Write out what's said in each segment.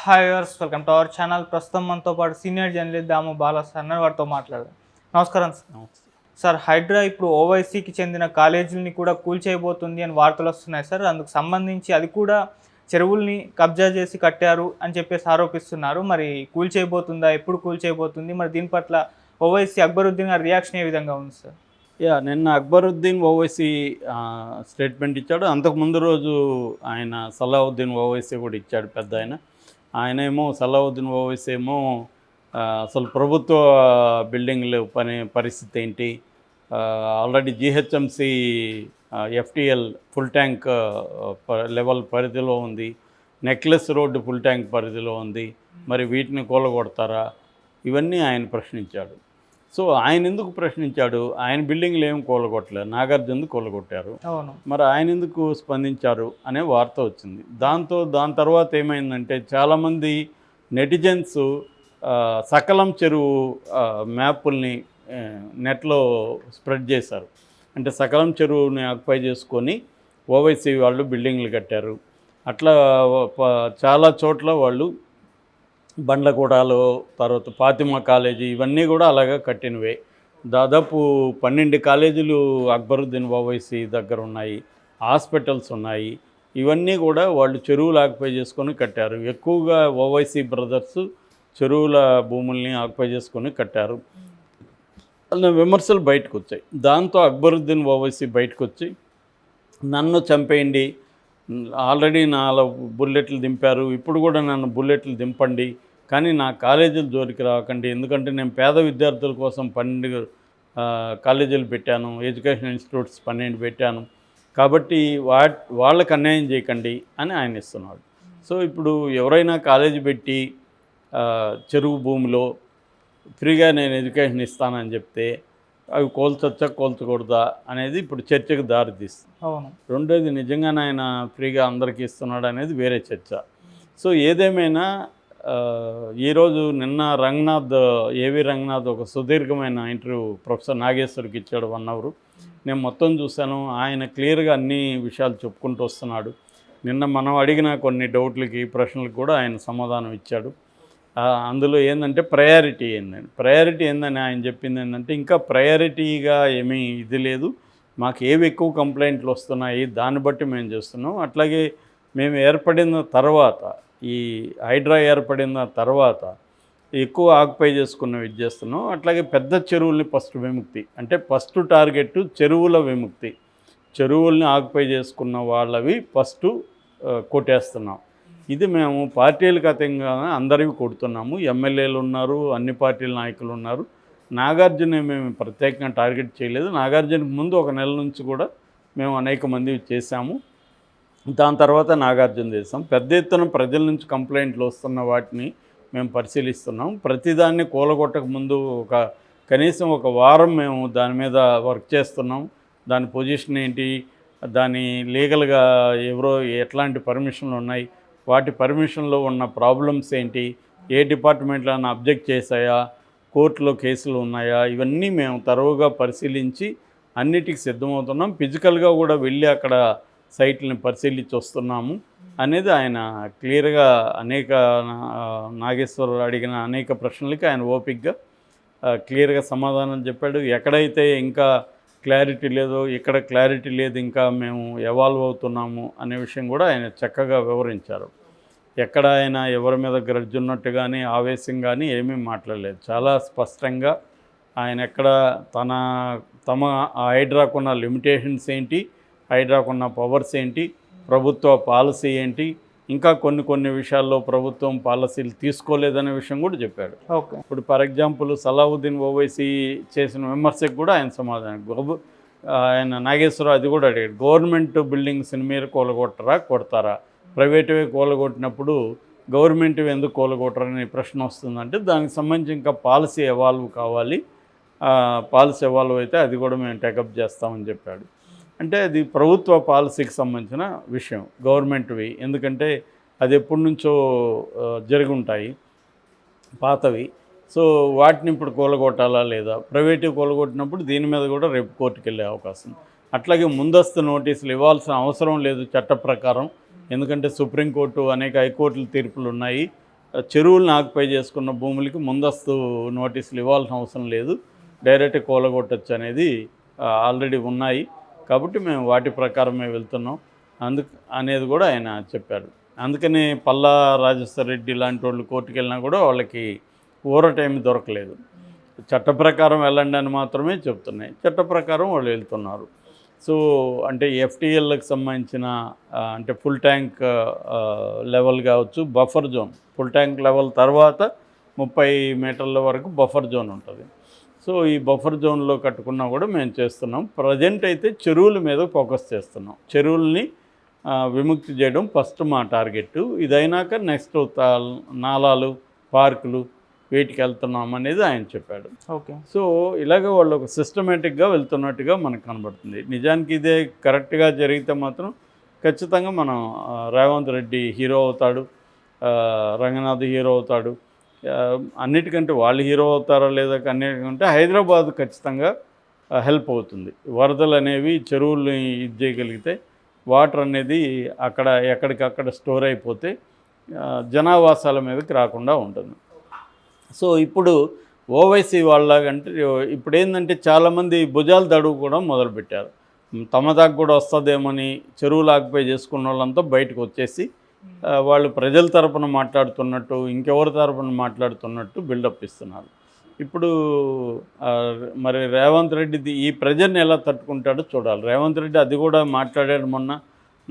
Hi viewers, welcome to our channel. ప్రస్తుతం మనతో పాటు సీనియర్ జర్నలిస్ట్ దాము బాలా సార్ వారితో మాట్లాడదాం. నమస్కారం సార్. సార్, హైడ్రా ఇప్పుడు ఓవైసీకి చెందిన కాలేజీలని కూడా కూల్చేయబోతుంది అని వార్తలు వస్తున్నాయి సార్. అందుకు సంబంధించి అది కూడా చెరువుల్ని కబ్జా చేసి కట్టారు అని చెప్పేసి ఆరోపిస్తున్నారు. మరి కూల్చేయబోతుందా, ఎప్పుడు కూల్చేయబోతుంది, మరి దీని పట్ల ఓవైసీ అక్బరుద్దీన్ గారి రియాక్షన్ ఏ విధంగా ఉంది సార్? నిన్న అక్బరుద్దీన్ ఓవైసీ స్టేట్మెంట్ ఇచ్చాడు. అంతకుముందు రోజు ఆయన సలావుద్దీన్ ఓవైసీ కూడా ఇచ్చాడు. పెద్ద ఆయనేమో సలావుద్దీన్ ఓవైసీ ఏమో అసలు ప్రభుత్వ బిల్డింగ్లు పరిస్థితి ఏంటి, already GHMC FTL full tank level పరిధిలో ఉంది, నెక్లెస్ రోడ్డు ఫుల్ ట్యాంక్ పరిధిలో ఉంది, మరి వీటిని కూలగొడతారా, ఇవన్నీ ఆయన ప్రశ్నించాడు. సో ఆయన ఎందుకు ప్రశ్నించాడు? ఆయన బిల్డింగ్లు ఏం కూలగొట్టలేదు, నాగార్జున కూలగొట్టారు. మరి ఆయన ఎందుకు స్పందించారు అనే వార్త వచ్చింది. దాని తర్వాత ఏమైందంటే చాలామంది నెటిజన్స్ సకలం చెరువు మ్యాపుల్ని నెట్లో స్ప్రెడ్ చేశారు. అంటే సకలం చెరువుని ఆక్యుపై చేసుకొని ఓవైసీ వాళ్ళు బిల్డింగ్లు కట్టారు. అట్లా చాలా చోట్ల వాళ్ళు బండ్లగూడలో, తర్వాత ఫాతిమా కాలేజీ, ఇవన్నీ కూడా అలాగా కట్టినవే. దాదాపు 12 కాలేజీలు అక్బరుద్దీన్ ఓవైసీ దగ్గర ఉన్నాయి, హాస్పిటల్స్ ఉన్నాయి. ఇవన్నీ కూడా వాళ్ళు చెరువులు ఆక్యుపై చేసుకొని కట్టారు. ఎక్కువగా ఓవైసీ బ్రదర్స్ చెరువుల భూముల్ని ఆక్యుపై చేసుకొని కట్టారు అన్న విమర్శలు బయటకు వచ్చాయి. దాంతో అక్బరుద్దీన్ ఓవైసీ బయటకు వచ్చి నన్ను చంపేయండి, ఆల్రెడీ 4 బుల్లెట్లు దింపారు, ఇప్పుడు కూడా నన్ను బుల్లెట్లు దింపండి, కానీ నా కాలేజీలు జోలికి రాకండి, ఎందుకంటే నేను పేద విద్యార్థుల కోసం 12 కాలేజీలు పెట్టాను, ఎడ్యుకేషన్ ఇన్స్టిట్యూట్స్ 12 పెట్టాను, కాబట్టి వాళ్ళకి అన్యాయం చేయకండి అని ఆయన ఇస్తున్నాడు. సో ఇప్పుడు ఎవరైనా కాలేజీ పెట్టి చెరువు భూమిలో ఫ్రీగా నేను ఎడ్యుకేషన్ ఇస్తానని చెప్తే అవి కోల్చొచ్చా కోల్చకూడదా అనేది ఇప్పుడు చర్చకు దారితీస్తుంది. రెండోది, నిజంగానే ఆయన ఫ్రీగా అందరికీ ఇస్తున్నాడు అనేది వేరే చర్చ. సో ఏదేమైనా ఈరోజు నిన్న ఏవి రంగనాథ్ ఒక సుదీర్ఘమైన ఇంటర్వ్యూ ప్రొఫెసర్ నాగేశ్వర్కి ఇచ్చాడు, 1 అవర్. నేను మొత్తం చూశాను. ఆయన క్లియర్గా అన్ని విషయాలు చెప్పుకుంటూ వస్తున్నాడు. నిన్న మనం అడిగిన కొన్ని డౌట్లకి, ప్రశ్నలకు కూడా ఆయన సమాధానం ఇచ్చాడు. అందులో ఏంటంటే ప్రయారిటీ ఏందని ఆయన చెప్పింది ఏంటంటే, ఇంకా ప్రయారిటీగా ఏమీ ఇది లేదు, మాకు ఏవి ఎక్కువ కంప్లైంట్లు వస్తున్నాయి దాన్ని బట్టి మేము చేస్తున్నాం. అట్లాగే మేము ఏర్పడిన తర్వాత, ఈ హైడ్రా ఏర్పడిన తర్వాత ఎక్కువ ఆక్యుపై చేసుకున్నవి ఇది చేస్తున్నాం. అట్లాగే పెద్ద చెరువుల్ని ఫస్ట్ విముక్తి, అంటే ఫస్ట్ టార్గెట్ చెరువుల విముక్తి, చెరువుల్ని ఆక్యుపై చేసుకున్న వాళ్ళవి ఫస్ట్ కొట్టేస్తున్నాం. ఇది మేము పార్టీలకు అతీతంగా అందరివి కొడుతున్నాము. ఎమ్మెల్యేలు ఉన్నారు, అన్ని పార్టీల నాయకులు ఉన్నారు. నాగార్జున మేము ప్రత్యేకంగా టార్గెట్ చేయలేదు. నాగార్జునకు ముందు 1 నెల నుంచి కూడా మేము అనేక మంది చేశాము. దాని తర్వాత నాగార్జున చేసాం. పెద్ద ఎత్తున ప్రజల నుంచి కంప్లైంట్లు వస్తున్న వాటిని మేము పరిశీలిస్తున్నాం. ప్రతిదాన్ని కూలగొట్టక ముందు కనీసం 1 వారం మేము దాని మీద వర్క్ చేస్తున్నాం. దాని పొజిషన్ ఏంటి, దాని లీగల్గా ఎట్లాంటి పర్మిషన్లు ఉన్నాయి, వాటి పర్మిషన్లో ఉన్న ప్రాబ్లమ్స్ ఏంటి, ఏ డిపార్ట్మెంట్లో అబ్జెక్ట్ చేశాయా, కోర్టులో కేసులు ఉన్నాయా, ఇవన్నీ మేము తరువుగా పరిశీలించి అన్నిటికీ సిద్ధమవుతున్నాం. ఫిజికల్గా కూడా వెళ్ళి అక్కడ సైట్లను పరిశీలించి వస్తున్నాము అనేది ఆయన క్లియర్గా నాగేశ్వరరావు అడిగిన అనేక ప్రశ్నలకి ఆయన ఓపిక్గా క్లియర్గా సమాధానం చెప్పాడు. ఎక్కడైతే ఇంకా క్లారిటీ లేదో, ఇక్కడ క్లారిటీ లేదు, ఇంకా మేము ఎవాల్వ్ అవుతున్నాము అనే విషయం కూడా ఆయన చక్కగా వివరించారు. ఎక్కడ ఆయన ఎవరి మీద గ్రడ్జ్ ఉన్నట్టు కానీ ఆవేశం కానీ ఏమీ మాట్లాడలేదు. చాలా స్పష్టంగా ఆయన ఎక్కడ తమ హైడ్రాకున్న లిమిటేషన్స్ ఏంటి, హైడ్రాకున్న పవర్స్ ఏంటి, ప్రభుత్వ పాలసీ ఏంటి, ఇంకా కొన్ని విషయాల్లో ప్రభుత్వం పాలసీలు తీసుకోలేదనే విషయం కూడా చెప్పాడు. ఇప్పుడు ఫర్ ఎగ్జాంపుల్ సలావుద్దీన్ ఓవైసీ చేసిన విమర్శకు కూడా ఆయన సమాధానం, ఆయన నాగేశ్వరరావు అది కూడా అడిగాడు, గవర్నమెంట్ బిల్డింగ్స్ని మీరు కొడతారా, ప్రైవేటువే కూలగొట్టినప్పుడు గవర్నమెంట్ ఎందుకు కూలగొట్టరని ప్రశ్న వస్తుందంటే, దానికి సంబంధించి ఇంకా పాలసీ ఎవాల్వ్ కావాలి, పాలసీ ఎవాల్వ్ అయితే అది కూడా మేము టేకప్ చేస్తామని చెప్పాడు. అంటే అది ప్రభుత్వ పాలసీకి సంబంధించిన విషయం, గవర్నమెంట్వి, ఎందుకంటే అది ఎప్పటి నుంచో జరిగి ఉంటాయి పాతవి. సో వాటిని ఇప్పుడు కూలగొట్టాలా లేదా, ప్రైవేటు కూలగొట్టినప్పుడు దీని మీద కూడా రేపు కోర్టుకు వెళ్ళే అవకాశం. అట్లాగే ముందస్తు నోటీసులు ఇవ్వాల్సిన అవసరం లేదు చట్ట ప్రకారం, ఎందుకంటే సుప్రీంకోర్టు అనేక హైకోర్టుల తీర్పులు ఉన్నాయి. చెరువులను ఆక్యుపై చేసుకున్న భూములకి ముందస్తు నోటీసులు ఇవ్వాల్సిన అవసరం లేదు, డైరెక్ట్ కూలగొట్టచ్చు అనేది ఆల్రెడీ ఉన్నాయి. కాబట్టి మేము వాటి ప్రకారమే వెళ్తున్నాం అనేది కూడా ఆయన చెప్పారు. అందుకని పల్లా రాజేశ్వర రెడ్డి లాంటి వాళ్ళు కోర్టుకు వెళ్ళినా కూడా వాళ్ళకి ఊర టైం దొరకలేదు. చట్ట ప్రకారం వెళ్ళండి అని మాత్రమే చెప్తున్నాయి. చట్ట ప్రకారం వాళ్ళు వెళ్తున్నారు. సో అంటే ఎఫ్టీఎల్కి సంబంధించిన అంటే ఫుల్ ట్యాంక్ లెవెల్ కావచ్చు, buffer zone, full tank level తర్వాత 30 మీటర్ల వరకు బఫర్ జోన్ ఉంటుంది. సో ఈ బఫర్ జోన్లో కట్టుకున్నా కూడా మేము చేస్తున్నాం. ప్రజెంట్ అయితే చెరువుల మీద ఫోకస్ చేస్తున్నాం. చెరువుల్ని విముక్తి చేయడం ఫస్ట్ మా టార్గెట్. ఇదైనాక నెక్స్ట్ నాలాలు, పార్కులు వీటికి వెళ్తున్నాం అనేది ఆయన చెప్పాడు. ఓకే. సో ఇలాగ వాళ్ళు ఒక సిస్టమేటిక్గా వెళ్తున్నట్టుగా మనకు కనబడుతుంది. నిజానికి ఇదే కరెక్ట్గా జరిగితే మాత్రం ఖచ్చితంగా మనం రేవంత్ రెడ్డి హీరో అవుతాడు, రంగనాథ్ హీరో అవుతాడు. అన్నిటికంటే వాళ్ళు హీరో అవుతారా లేదా అన్నిటికంటే హైదరాబాద్ ఖచ్చితంగా హెల్ప్ అవుతుంది. వరదలు అనేవి చెరువుల్ని ఇది చేయగలిగితే వాటర్ అనేది అక్కడ ఎక్కడికక్కడ స్టోర్ అయిపోతే జనావాసాల మీదకి రాకుండా ఉంటుంది. సో ఇప్పుడు ఓవైసీ వాళ్ళకంటే ఇప్పుడు ఏంటంటే చాలామంది భుజాలు తడువుకోవడం మొదలుపెట్టారు. తమ దాకా కూడా వస్తుందేమని చెరువులు ఆక్యుపై చేసుకున్న వాళ్ళంతా బయటకు వచ్చేసి వాళ్ళు ప్రజల తరపున మాట్లాడుతున్నట్టు, ఇంకెవరి తరపున మాట్లాడుతున్నట్టు బిల్డప్ ఇస్తున్నారు. ఇప్పుడు మరి రేవంత్ రెడ్డిది ఈ ప్రెజర్ని ఎలా తట్టుకుంటాడో చూడాలి. రేవంత్ రెడ్డి అది కూడా మాట్లాడాడు మొన్న.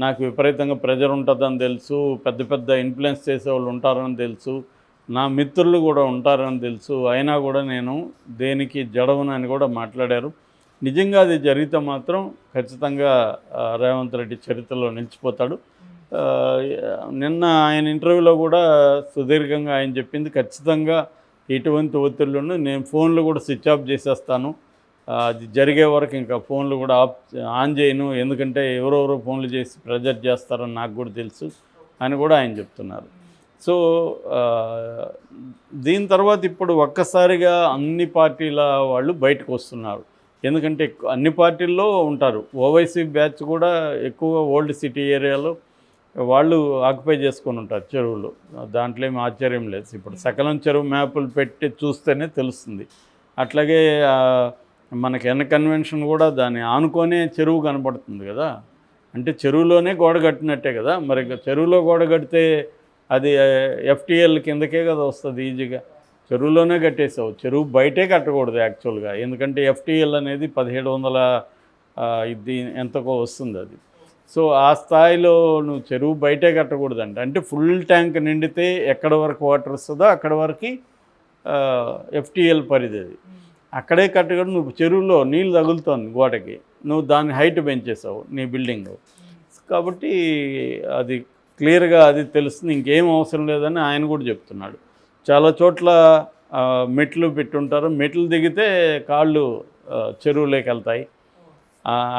నాకు విపరీతంగా ప్రెజర్ ఉంటుందని తెలుసు, పెద్ద పెద్ద ఇన్ఫ్లుయెన్స్ చేసేవాళ్ళు ఉంటారని తెలుసు, నా మిత్రులు కూడా ఉంటారని తెలుసు, అయినా కూడా నేను దేనికి జడవనని కూడా మాట్లాడారు. నిజంగా అది జరిగితే మాత్రం ఖచ్చితంగా రేవంత్ రెడ్డి చరిత్రలో నిలిచిపోతాడు. నిన్న ఆయన ఇంటర్వ్యూలో కూడా సుదీర్ఘంగా ఆయన చెప్పింది, ఖచ్చితంగా ఎటువంటి ఒత్తిళ్లను నేను ఫోన్లు కూడా స్విచ్ ఆఫ్ చేసేస్తాను, అది జరిగే వరకు ఇంకా ఫోన్లు కూడా ఆన్ చేయను, ఎందుకంటే ఎవరెవరో ఫోన్లు చేసి ప్రెజర్ చేస్తారని నాకు కూడా తెలుసు అని కూడా ఆయన చెప్తున్నారు. సో దీని తర్వాత ఇప్పుడు ఒక్కసారిగా అన్ని పార్టీల వాళ్ళు బయటకు వస్తున్నారు. ఎందుకంటే అన్ని పార్టీల్లో ఉంటారు. ఓవైసీ బ్యాచ్ కూడా ఎక్కువగా ఓల్డ్ సిటీ ఏరియాలో వాళ్ళు ఆక్యుపై చేసుకొని ఉంటారు చెరువులు. దాంట్లో ఏమి ఆశ్చర్యం లేదు. ఇప్పుడు సకలం చెరువు మ్యాపులు పెట్టి చూస్తేనే తెలుస్తుంది. అట్లాగే మనకి ఎన్న కన్వెన్షన్ కూడా దాన్ని ఆనుకొనే చెరువు కనపడుతుంది కదా. అంటే చెరువులోనే గోడ కట్టినట్టే కదా. మరి చెరువులో గోడ కడితే అది ఎఫ్టీఎల్ కిందకే కదా వస్తుంది ఈజీగా. చెరువులోనే కట్టేసావు. చెరువు బయటే కట్టకూడదు యాక్చువల్గా. ఎందుకంటే ఎఫ్టీఎల్ అనేది 1700 ఇది ఎంతకో వస్తుంది అది. సో ఆ స్థాయిలో నువ్వు చెరువు బయటే కట్టకూడదంట. అంటే ఫుల్ ట్యాంక్ నిండితే ఎక్కడ వరకు వాటర్ వస్తుందో అక్కడ వరకు ఎఫ్టీఎల్ పరిధి అది. అక్కడే కట్టకూడదు. నువ్వు చెరువులో నీళ్ళు తగులుతోంది గోడకి, నువ్వు దాన్ని హైట్ పెంచేసావు నీ బిల్డింగ్. కాబట్టి అది క్లియర్గా అది తెలుస్తుంది. ఇంకేం అవసరం లేదని ఆయన కూడా చెప్తున్నాడు. చాలా చోట్ల మెట్లు పెట్టుంటారు, మెట్లు దిగితే కాళ్ళు చెరువులోకి వెళ్తాయి,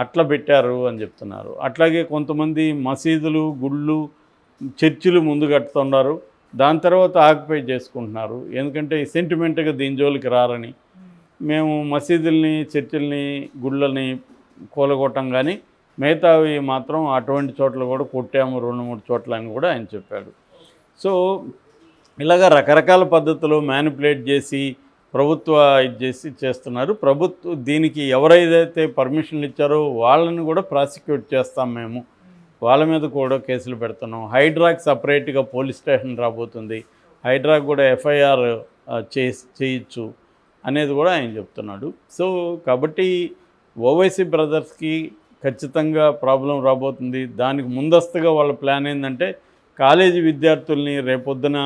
అట్లా పెట్టారు అని చెప్తున్నారు. అట్లాగే కొంతమంది మసీదులు, గుళ్ళు, చర్చిలు ముందు కట్టుతున్నారు, దాని తర్వాత ఆక్యుపై చేసుకుంటున్నారు. ఎందుకంటే సెంటిమెంట్గా దీని జోలికి రారని. మేము మసీదుల్ని, చర్చిల్ని, గుళ్ళని కూలగొట్టం, కానీ మిగతావి మాత్రం అటువంటి చోట్ల కూడా కొట్టాము 2-3 చోట్ల అని కూడా ఆయన చెప్పాడు. సో ఇలాగ రకరకాల పద్ధతులు మ్యానిపులేట్ చేసి ప్రభుత్వ ఇది చేసి చేస్తున్నారు. దీనికి ఎవరైతే పర్మిషన్లు ఇచ్చారో వాళ్ళని కూడా ప్రాసిక్యూట్ చేస్తాం మేము, వాళ్ళ మీద కూడా కేసులు పెడుతున్నాం. హైడ్రాకి సపరేట్గా పోలీస్ స్టేషన్ రాబోతుంది, హైడ్రాకి కూడా ఎఫ్ఐఆర్ చేయొచ్చు అనేది కూడా ఆయన చెప్తున్నాడు. సో కాబట్టి ఓవైసీ బ్రదర్స్కి ఖచ్చితంగా ప్రాబ్లం రాబోతుంది. దానికి ముందస్తుగా వాళ్ళ ప్లాన్ ఏంటంటే కాలేజీ విద్యార్థుల్ని రేపొద్దున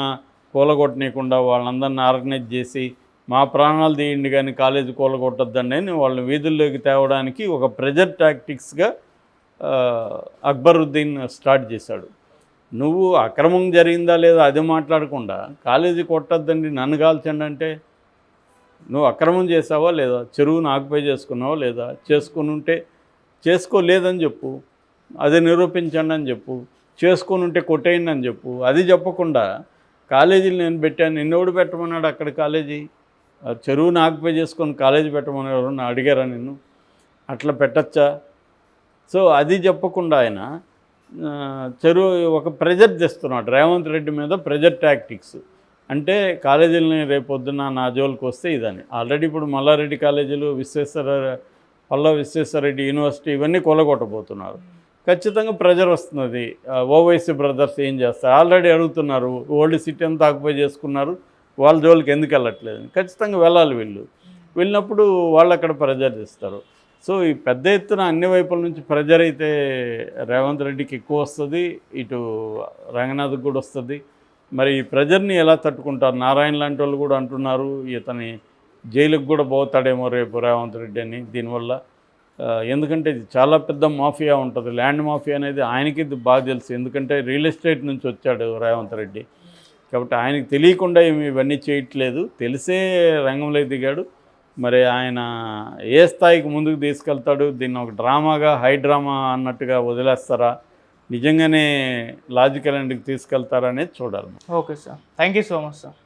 కూలగొట్టనీయకుండా వాళ్ళందరినీ ఆర్గనైజ్ చేసి మా ప్రాణాలు తీయండి కానీ కాలేజీ కూలగొట్టొద్దండి అని వాళ్ళని వీధుల్లోకి తేవడానికి ఒక ప్రెజర్ టాక్టిక్స్గా అక్బరుద్దీన్ స్టార్ట్ చేశాడు. నువ్వు అక్రమం జరిగిందా లేదా అది మాట్లాడకుండా కాలేజీ కొట్టొద్దండి, నన్ను కాల్చండి అంటే నువ్వు అక్రమం చేసావా లేదా, చెరువును ఆక్యుపై చేసుకున్నావా లేదా, చేసుకుని ఉంటే చేసుకోలేదని చెప్పు, అది నిరూపించండి అని చెప్పు, చేసుకొని ఉంటే కొట్టేయండి అని చెప్పు. అది చెప్పకుండా కాలేజీలు నేను పెట్టాను, నిన్నెవడు పెట్టమన్నాడు అక్కడ కాలేజీ? చెరువును ఆక్యుపై చేసుకొని కాలేజీ పెట్టమని ఎవరన్నా అడిగారా నిన్ను? అట్లా పెట్టచ్చా? సో అది చెప్పకుండా ఆయన చెరువు ఒక ప్రెజర్ తెస్తున్నాడు రేవంత్ రెడ్డి మీద, ప్రెజర్ టాక్టిక్స్. అంటే కాలేజీలని రేపొద్దున నా జోలికి వస్తే ఇదని. ఆల్రెడీ ఇప్పుడు మల్లారెడ్డి కాలేజీలు పల్లవ విశ్వేశ్వరరెడ్డి యూనివర్సిటీ ఇవన్నీ కొలగొట్టబోతున్నారు. ఖచ్చితంగా ప్రెజర్ వస్తున్నది. ఓవైసీ బ్రదర్స్ ఏం చేస్తారు, ఆల్రెడీ అడుగుతున్నారు, ఓల్డ్ సిటీ అంతా ఆక్యుపై చేసుకున్నారు, వాళ్ళ జోలికి ఎందుకు వెళ్ళట్లేదు. ఖచ్చితంగా వెళ్ళాలి వెళ్ళినప్పుడు వాళ్ళు అక్కడ ప్రెజర్ చేస్తారు. సో ఈ పెద్ద ఎత్తున అన్ని వైపుల నుంచి ప్రెజర్ అయితే రేవంత్ రెడ్డికి ఎక్కువ వస్తుంది, ఇటు రంగనాథ్కి కూడా వస్తుంది. మరి ఈ ప్రెజర్ని ఎలా తట్టుకుంటారు? నారాయణ లాంటి వాళ్ళు కూడా అంటున్నారు ఇతని జైలుకు కూడా పోతాడేమో రేపు రేవంత్ రెడ్డి అని దీనివల్ల. ఎందుకంటే ఇది చాలా పెద్ద మాఫియా ఉంటుంది, ల్యాండ్ మాఫియా అనేది ఆయనకి ఇది బాగా తెలుసు. ఎందుకంటే రియల్ ఎస్టేట్ నుంచి వచ్చాడు రేవంత్ రెడ్డి, కాబట్టి ఆయనకి తెలియకుండా ఇవన్నీ చేయట్లేదు, తెలిసే రంగంలో దిగాడు. మరి ఆయన ఏ స్థాయికి ముందుకు తీసుకెళ్తాడు, దీన్ని ఒక డ్రామాగా హై డ్రామా అన్నట్టుగా వదిలేస్తారా, నిజంగానే లాజికల్ ఎండ్కి తీసుకెళ్తారా అనేది చూడాలి. Okay sir, thank you so much sir.